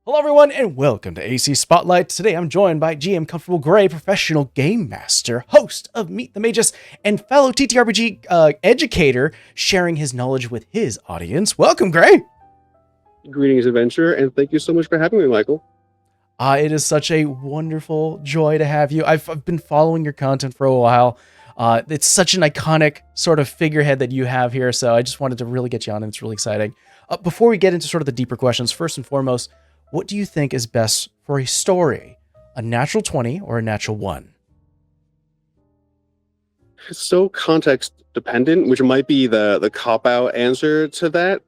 Hello, everyone, and welcome to AC Spotlight. Today, I'm joined by GM Comfortable Gray, professional game master, host of Meet the Magus, and fellow TTRPG educator, sharing his knowledge with his audience. Welcome, Gray. Greetings, adventure, and thank you so much for having me, Michael. It is such a wonderful joy to have you. I've been following your content for a while. It's such an iconic sort of figurehead that you have here, so I just wanted to really get you on, and it's really exciting. Before we get into sort of the deeper questions, first and foremost, what do you think is best for a story? A natural 20 or a natural 1? It's so context dependent, which might be the cop-out answer to that.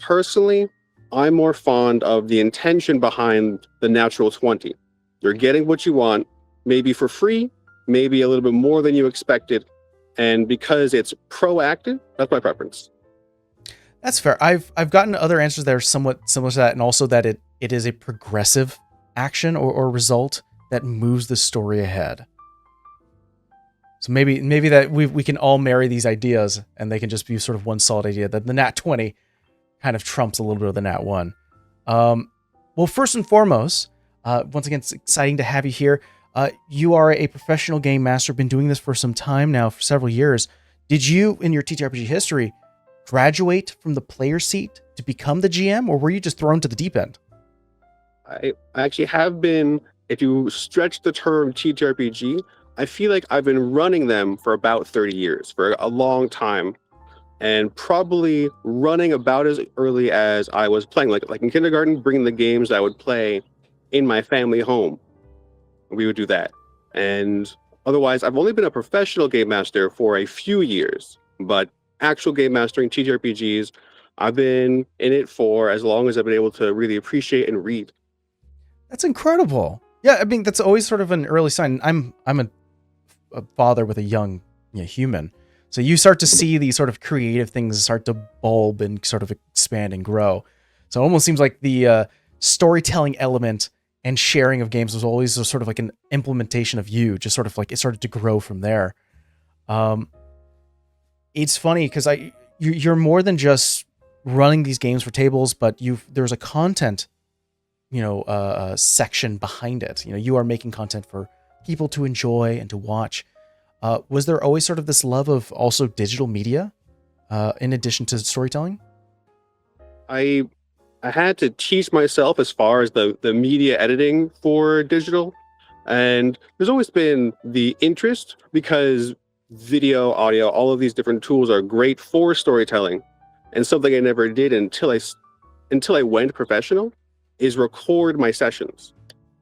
Personally, I'm more fond of the intention behind the natural 20. You're getting what you want, maybe for free, maybe a little bit more than you expected, and because it's proactive, that's my preference. That's fair. I've gotten other answers that are somewhat similar to that, and also that it is a progressive action or result that moves the story ahead. So maybe that we can all marry these ideas, and they can just be sort of one solid idea. That the Nat 20 kind of trumps a little bit of the Nat 1. Well, first and foremost, once again, it's exciting to have you here. You are a professional game master, been doing this for some time now, for several years. Did you, in your TTRPG history, graduate from the player seat to become the GM, or were you just thrown to the deep end? I actually have been, if you stretch the term TTRPG, I feel like I've been running them for about 30 years, for a long time, and probably running about as early as I was playing, like in kindergarten, bringing the games I would play in my family home. We would do that. And otherwise, I've only been a professional game master for a few years, but actual game mastering TTRPGs, I've been in it for as long as I've been able to really appreciate and read. That's incredible. Yeah, I mean, that's always sort of an early sign. I'm a father with a young human. So you start to see these sort of creative things start to bulb and sort of expand and grow. So it almost seems like the storytelling element and sharing of games was always a sort of like an implementation of you, just sort of like it started to grow from there. It's funny because you're more than just running these games for tables, but there's a content, section behind it. You are making content for people to enjoy and to watch. Was there always sort of this love of also digital media, in addition to storytelling? I had to teach myself as far as the media editing for digital, and there's always been the interest because video, audio, all of these different tools are great for storytelling. And something I never did until I went professional is record my sessions.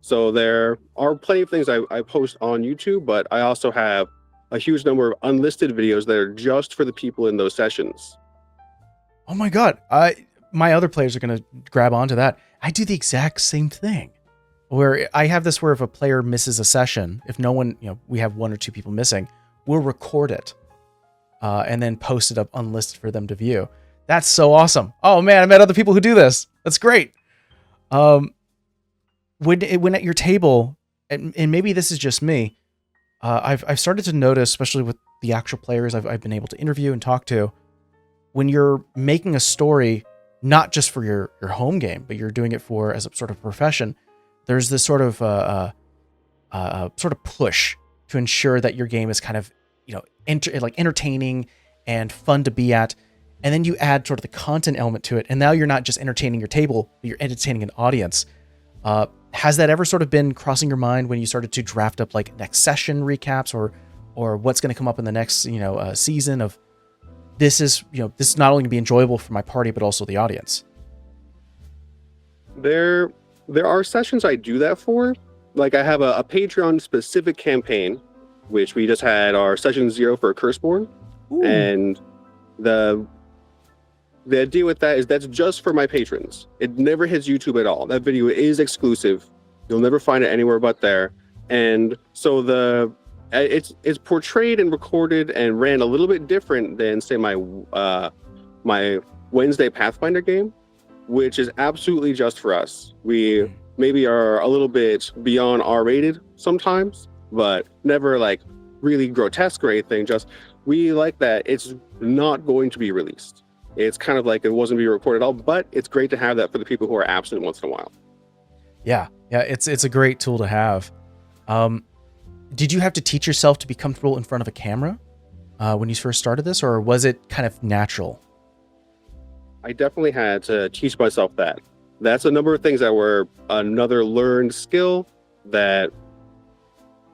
So there are plenty of things I post on YouTube, but I also have a huge number of unlisted videos that are just for the people in those sessions. Oh my God. My other players are going to grab onto that. I do the exact same thing where I have this where if a player misses a session, if no one, we have one or two people missing, we'll record it and then post it up unlisted for them to view. That's so awesome. Oh man, I met other people who do this. That's great. When at your table, and maybe this is just me, I've started to notice, especially with the actual players I've been able to interview and talk to, when you're making a story, not just for your home game, but you're doing it for as a sort of profession, there's this sort of push to ensure that your game is kind of entertaining and fun to be at. And then you add sort of the content element to it. And now you're not just entertaining your table, but you're entertaining an audience. Has that ever sort of been crossing your mind when you started to draft up like next session recaps or what's going to come up in the next, season of this is not only going to be enjoyable for my party, but also the audience? There are sessions I do that for. Like I have a Patreon specific campaign, which we just had our session 0 for Curseborn. Ooh. And the idea with that is that's just for my patrons. It never hits YouTube at all. That video is exclusive. You'll never find it anywhere but there. And so it's portrayed and recorded and ran a little bit different than say my Wednesday Pathfinder game, which is absolutely just for us. We maybe are a little bit beyond R-rated sometimes, but never like really grotesque or anything. Just we like that it's not going to be released. It's kind of like it wasn't being recorded at all, but it's great to have that for the people who are absent once in a while. Yeah, it's a great tool to have. Um, did you have to teach yourself to be comfortable in front of a camera when you first started this, or was it kind of natural? I definitely had to teach myself that. That's a number of things that were another learned skill, that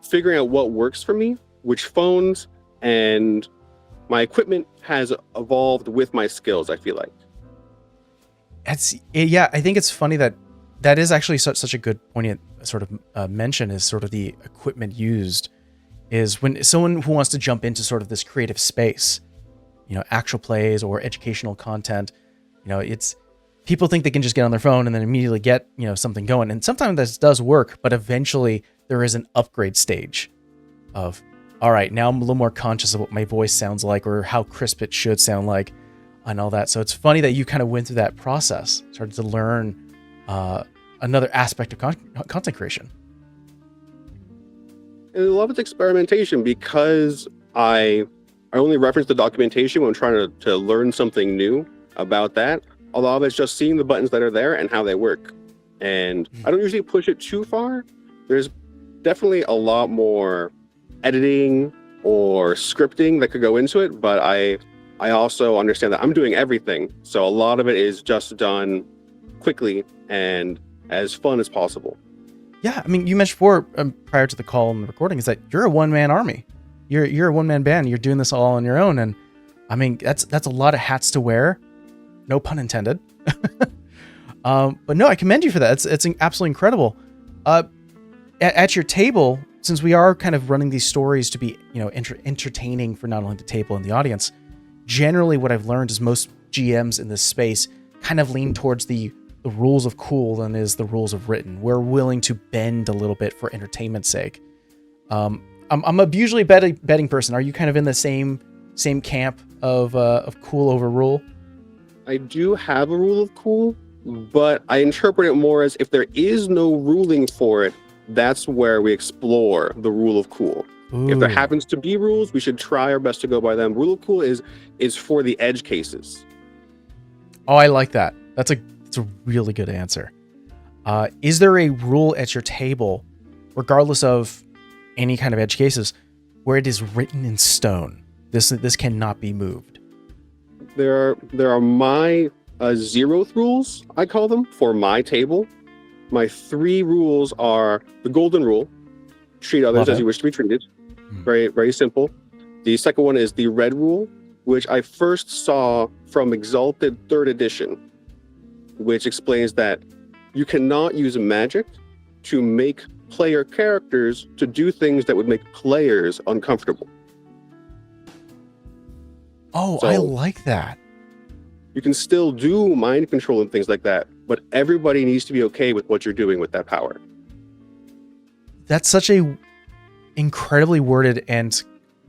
figuring out what works for me, which phones, and my equipment has evolved with my skills, I feel like. Yeah, I think it's funny that that is actually such a good poignant sort of mention, is sort of the equipment used, is when someone who wants to jump into sort of this creative space, actual plays or educational content, it's people think they can just get on their phone and then immediately get, something going. And sometimes this does work, but eventually there is an upgrade stage of, all right, now I'm a little more conscious of what my voice sounds like or how crisp it should sound like and all that. So it's funny that you kind of went through that process, started to learn another aspect of content creation. And I love its experimentation, because I only reference the documentation when I'm trying to learn something new about that. A lot of it's just seeing the buttons that are there and how they work. And I don't usually push it too far. There's definitely a lot more editing or scripting that could go into it, but I also understand that I'm doing everything. So a lot of it is just done quickly and as fun as possible. Yeah, I mean, you mentioned before, prior to the call and the recording, is that you're a one-man army. You're a one-man band. You're doing this all on your own, and I mean, that's a lot of hats to wear. No pun intended. But no, I commend you for that. It's absolutely incredible. At your table, since we are kind of running these stories to be, entertaining for not only the table and the audience, generally what I've learned is most GMs in this space kind of lean towards the rules of cool than is the rules of written. We're willing to bend a little bit for entertainment's sake. I'm a usually betting person. Are you kind of in the same camp of cool over rule? I do have a rule of cool, but I interpret it more as, if there is no ruling for it, that's where we explore the rule of cool. Ooh. If there happens to be rules, we should try our best to go by them. Rule of cool is for the edge cases. Oh, I like that. That's a really good answer. Is there a rule at your table, regardless of any kind of edge cases, where it is written in stone? This cannot be moved. There are my zeroth rules, I call them, for my table. My 3 rules are the golden rule: treat others as you wish to be treated. Very, very simple. The second one is the red rule, which I first saw from Exalted 3rd edition, which explains that you cannot use magic to make player characters to do things that would make players uncomfortable. Oh, so, I like that. You can still do mind control and things like that, but everybody needs to be okay with what you're doing with that power. That's such a incredibly worded and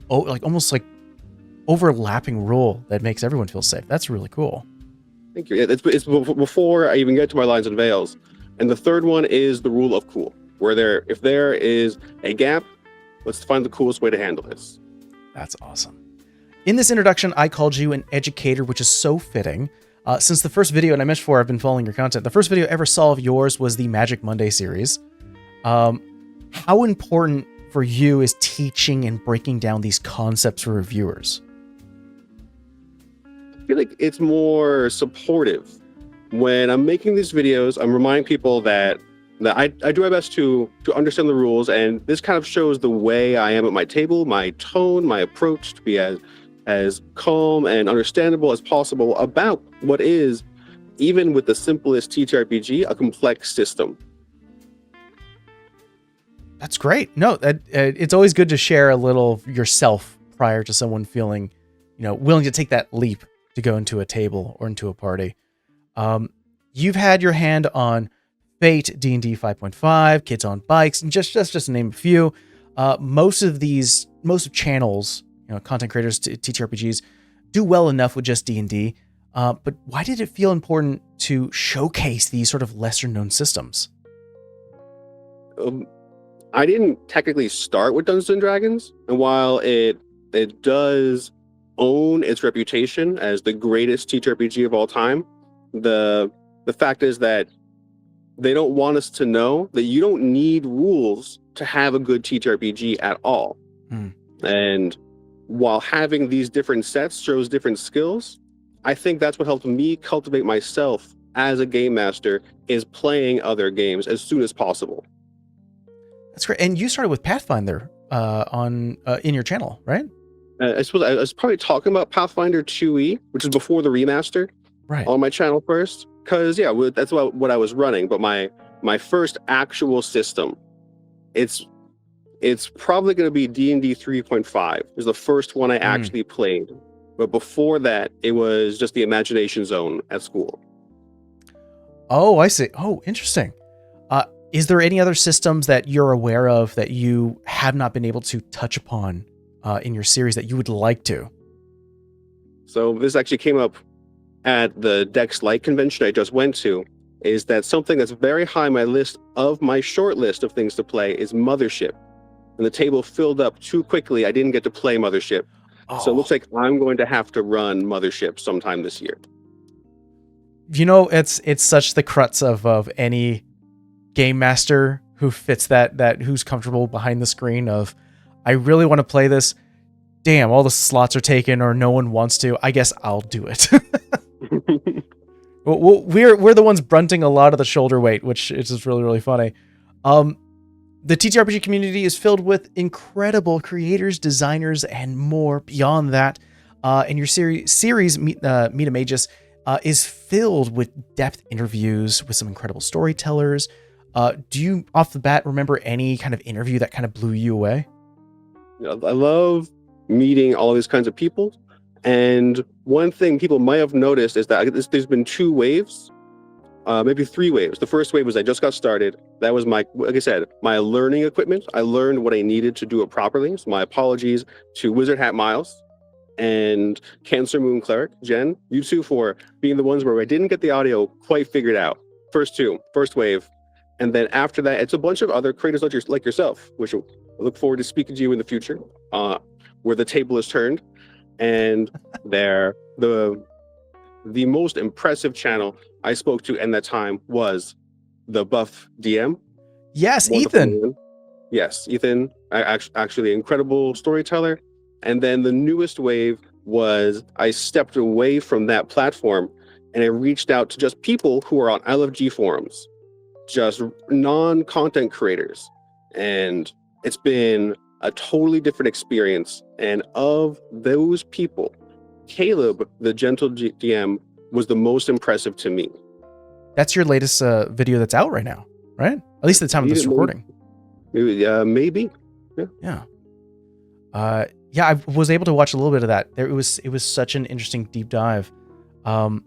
almost like overlapping rule that makes everyone feel safe. That's really cool. Thank you. It's before I even get to my lines and veils. And the third one is the rule of cool, where if there is a gap, let's find the coolest way to handle this. That's awesome. In this introduction, I called you an educator, which is so fitting. Since the first video, and I mentioned before, I've been following your content. The first video I ever saw of yours was the Magic Monday series. How important for you is teaching and breaking down these concepts for reviewers? I feel like it's more supportive. When I'm making these videos, I'm reminding people that I do my best to understand the rules, and this kind of shows the way I am at my table, my tone, my approach, to be as calm and understandable as possible about what is, even with the simplest TTRPG, a complex system. That's great. No, it's always good to share a little of yourself prior to someone feeling, willing to take that leap to go into a table or into a party. You've had your hand on Fate, D&D 5.5, Kids on Bikes, and just to name a few. Most of channels, content creators, TTRPGs, do well enough with just D&D. But why did it feel important to showcase these sort of lesser known systems? I didn't technically start with Dungeons and Dragons, and while it does own its reputation as the greatest TTRPG of all time, the fact is that they don't want us to know that you don't need rules to have a good TTRPG at all. And while having these different sets shows different skills, I think that's what helped me cultivate myself as a game master, is playing other games as soon as possible. That's great. And you started with Pathfinder in your channel, right? I suppose I was probably talking about Pathfinder 2e, which is before the remaster, right, on my channel first. Because, yeah, that's what I was running. But my first actual system, it's probably going to be D&D 3.5. It was the first one I actually played. But before that, it was just the Imagination Zone at school. Oh, I see. Oh, interesting. Is there any other systems that you're aware of that you have not been able to touch upon in your series that you would like to? So this actually came up at the Dex Light convention I just went to, is that something that's very high on my list of my short list of things to play is Mothership. And the table filled up too quickly. I didn't get to play Mothership. Oh. So it looks like I'm going to have to run Mothership sometime this year. You know, it's such the crux of any game master who fits that who's comfortable behind the screen of, I really want to play this. Damn, all the slots are taken or no one wants to. I guess I'll do it. Well, we're the ones brunting a lot of the shoulder weight, which is just really, really funny. The TTRPG community is filled with incredible creators, designers, and more beyond that. And your series Meet a Magus, is filled with depth interviews with some incredible storytellers. Do you, off the bat, remember any kind of interview that kind of blew you away? I love meeting all these kinds of people. And one thing people might have noticed is that there's been 2 waves, maybe 3 waves. The first wave was I just got started. That was like I said, my learning equipment. I learned what I needed to do it properly. So my apologies to Wizard Hat Miles and Cancer Moon Cleric, Jen, you two, for being the ones where I didn't get the audio quite figured out. First wave. And then after that, it's a bunch of other creators like yourself, which I look forward to speaking to you in the future, where the table is turned. And they're the most impressive channel I spoke to in that time was the Buff DM. Yes, wonderful Ethan. Man. Yes, Ethan, actually incredible storyteller. And then the newest wave was I stepped away from that platform and I reached out to just people who are on LFG forums, just non-content creators. And it's been a totally different experience. And of those people, Caleb, the Gentle DM, was the most impressive to me. That's your latest video that's out right now, right? At least at the time of this recording. Maybe. Yeah. Yeah, I was able to watch a little bit of that. It was such an interesting deep dive. I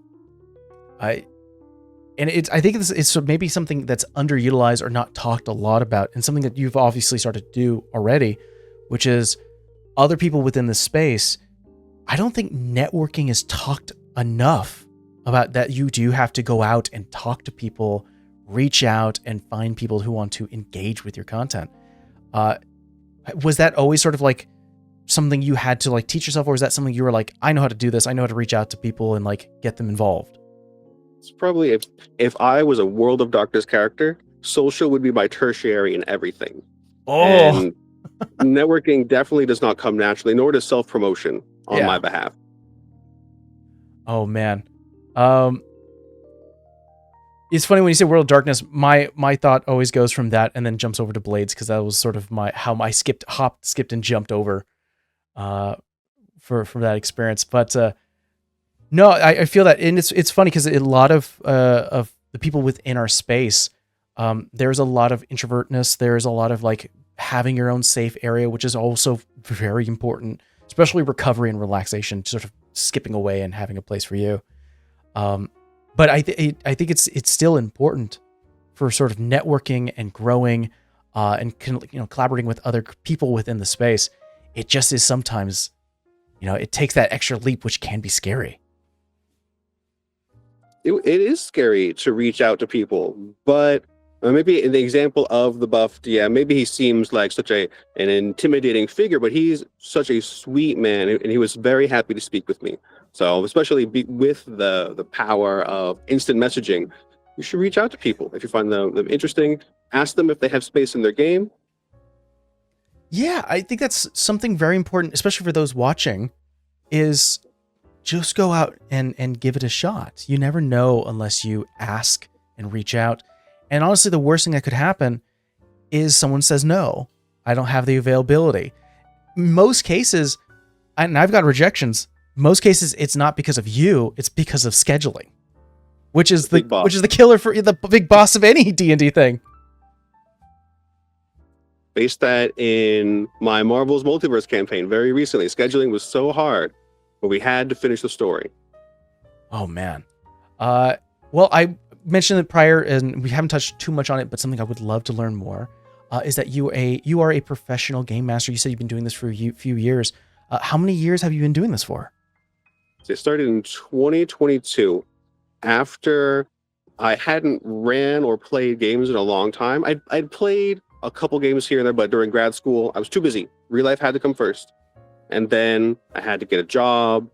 think it's maybe something that's underutilized or not talked a lot about, and something that you've obviously started to do already, which is other people within the space. I don't think networking is talked enough about that. You do have to go out and talk to people, reach out and find people who want to engage with your content. Was that always sort of like something you had to like teach yourself, or is that something you were like, I know how to do this, I know how to reach out to people and like get them involved? It's probably if I was a World of Darkness character, social would be my tertiary in everything. Oh, and networking definitely does not come naturally, nor does self-promotion on my behalf. Oh man. It's funny when you say World of Darkness, my thought always goes from that and then jumps over to Blades, because that was sort of how I skipped and jumped over for that experience. But no, I feel that, and it's funny because a lot of the people within our space, there's a lot of introvertness. There's a lot of like having your own safe area, which is also very important, especially recovery and relaxation, sort of skipping away and having a place for you. But I think it's still important for sort of networking and growing, and collaborating with other people within the space. It just is sometimes, it takes that extra leap, which can be scary. It is scary to reach out to people, but maybe in the example of the Buff DM, maybe he seems like such an intimidating figure, but he's such a sweet man, and he was very happy to speak with me. So especially with the power of instant messaging, you should reach out to people if you find them interesting. Ask them if they have space in their game. Yeah, I think that's something very important, especially for those watching, is just go out and give it a shot. You never know unless you ask and reach out. And honestly, the worst thing that could happen is someone says, no, I don't have the availability. Most cases, and I've got rejections, most cases it's not because of you, it's because of scheduling, which is the killer for the big boss of any D&D thing. Faced that in my Marvel's Multiverse campaign very recently. Scheduling was so hard, but we had to finish the story. Oh man. Well, I mentioned it prior, and we haven't touched too much on it, but something I would love to learn more is that you are a professional game master. You said you've been doing this for a few years. How many years have you been doing this for? So it started in 2022. After I hadn't ran or played games in a long time. I'd played a couple games here and there, but during grad school, I was too busy. Real life had to come first. And then I had to get a job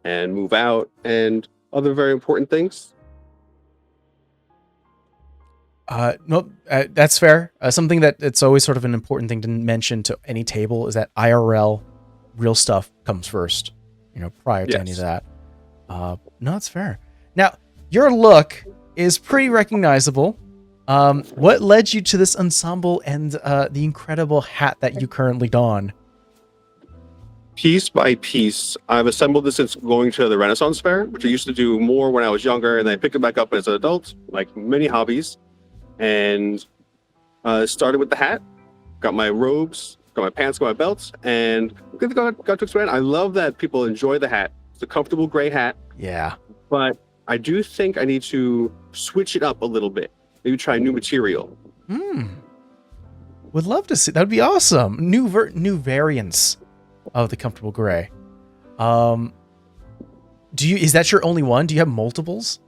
and move out and other very important things. No, that's fair. Something that it's always sort of an important thing to mention to any table is that IRL, real stuff, comes first, prior to any of that. No, that's fair. Now, your look is pretty recognizable. What led you to this ensemble and the incredible hat that you currently don? Piece by piece, I've assembled this since going to the Renaissance Fair, which I used to do more when I was younger, and then I picked it back up as an adult, like many hobbies. And started with the hat, got my robes, got my pants, got my belts, and got to expand. I love that people enjoy the hat. It's a comfortable gray hat. Yeah. But I do think I need to switch it up a little bit. Maybe try new material. Would love to see. That would be awesome. New variants of the comfortable gray. Is that your only one? Do you have multiples?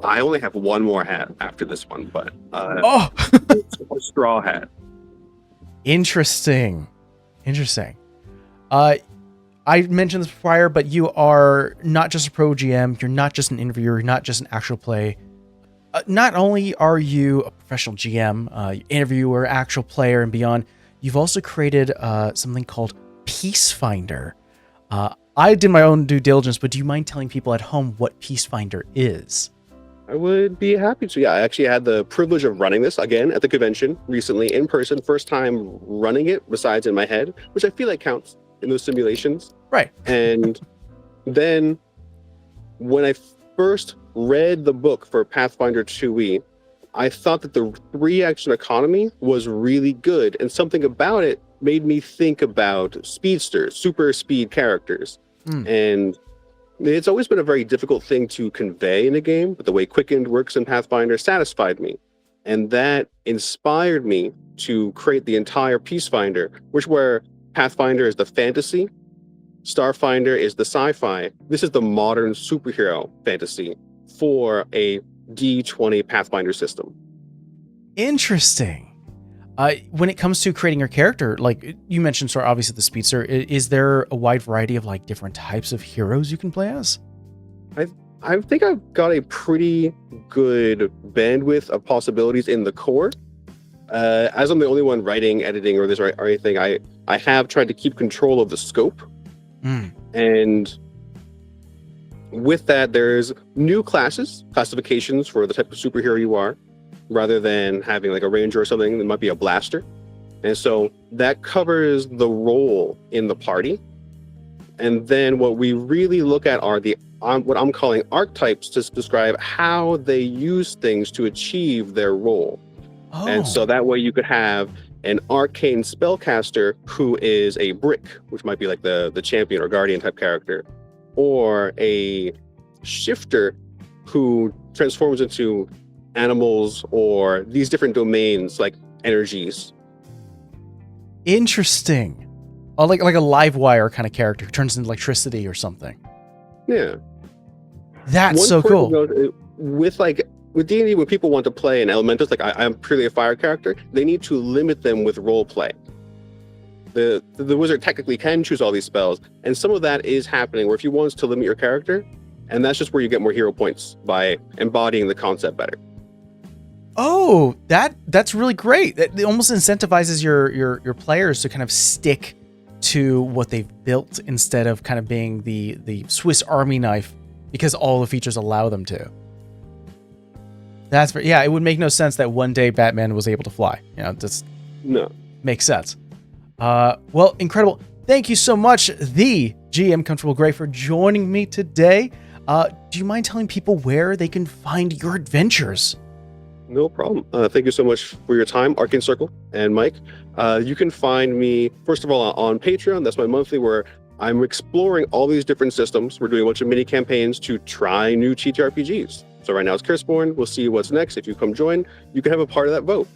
I only have one more hat after this one, but it's a straw hat. Interesting. I mentioned this prior, but you are not just a pro GM. You're not just an interviewer. You're not just an actual play. Not only are you a professional GM, interviewer, actual player, and beyond, you've also created something called Peacefinder. I did my own due diligence, but do you mind telling people at home what Peacefinder is? I would be happy to. Yeah, I actually had the privilege of running this again at the convention recently in person. First time running it, besides in my head, which I feel like counts in those simulations. Right. And then when I first read the book for Pathfinder 2e, I thought that the 3-action economy was really good, and something about it made me think about speedsters, super speed characters. And it's always been a very difficult thing to convey in a game, but the way Quickened works in Pathfinder satisfied me. And that inspired me to create the entire Peacefinder, where Pathfinder is the fantasy, Starfinder is the sci-fi. This is the modern superhero fantasy for a D20 Pathfinder system. Interesting. When it comes to creating your character, like you mentioned, sort of obviously the speedster, is there a wide variety of like different types of heroes you can play as? I think I've got a pretty good bandwidth of possibilities in the core. As I'm the only one writing, editing, or anything, I have tried to keep control of the scope. And with that, there's new classifications for the type of superhero you are, rather than having like a ranger or something that might be a blaster. And so that covers the role in the party. And then what we really look at are what I'm calling archetypes to describe how they use things to achieve their role. And so that way you could have an arcane spellcaster who is a brick, which might be like the champion or guardian type character, or a shifter who transforms into animals or these different domains like energies. Interesting. Oh, like a live wire kind of character who turns into electricity or something. Yeah. That's so cool. With D&D, when people want to play an elementalist, like I'm purely a fire character, they need to limit them with role play. The wizard technically can choose all these spells, and some of that is happening where if you want to limit your character, and that's just where you get more hero points by embodying the concept better. Oh, that's really great. It almost incentivizes your players to kind of stick to what they've built instead of kind of being the Swiss Army knife because all the features allow them to. Yeah, it would make no sense that one day Batman was able to fly. You know, just No. makes sense. Well, incredible. Thank you so much, the GM Comfortable Gray, for joining me today. Do you mind telling people where they can find your adventures? No problem. Thank you so much for your time, Arcane Circle and Mike. You can find me, first of all, on Patreon. That's my monthly where I'm exploring all these different systems. We're doing a bunch of mini campaigns to try new TTRPGs. So right now it's Curseborn. We'll see what's next. If you come join, you can have a part of that vote.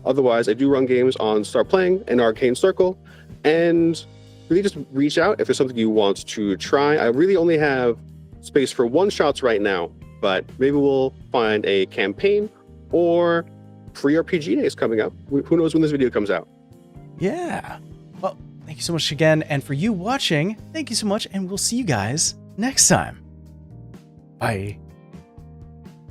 Otherwise, I do run games on Start Playing and Arcane Circle. And really just reach out if there's something you want to try. I really only have space for one-shots right now, but maybe we'll find a campaign or pre-RPG days coming up. Who knows when this video comes out? Yeah. Well, thank you so much again. And for you watching, thank you so much. And we'll see you guys next time. Bye.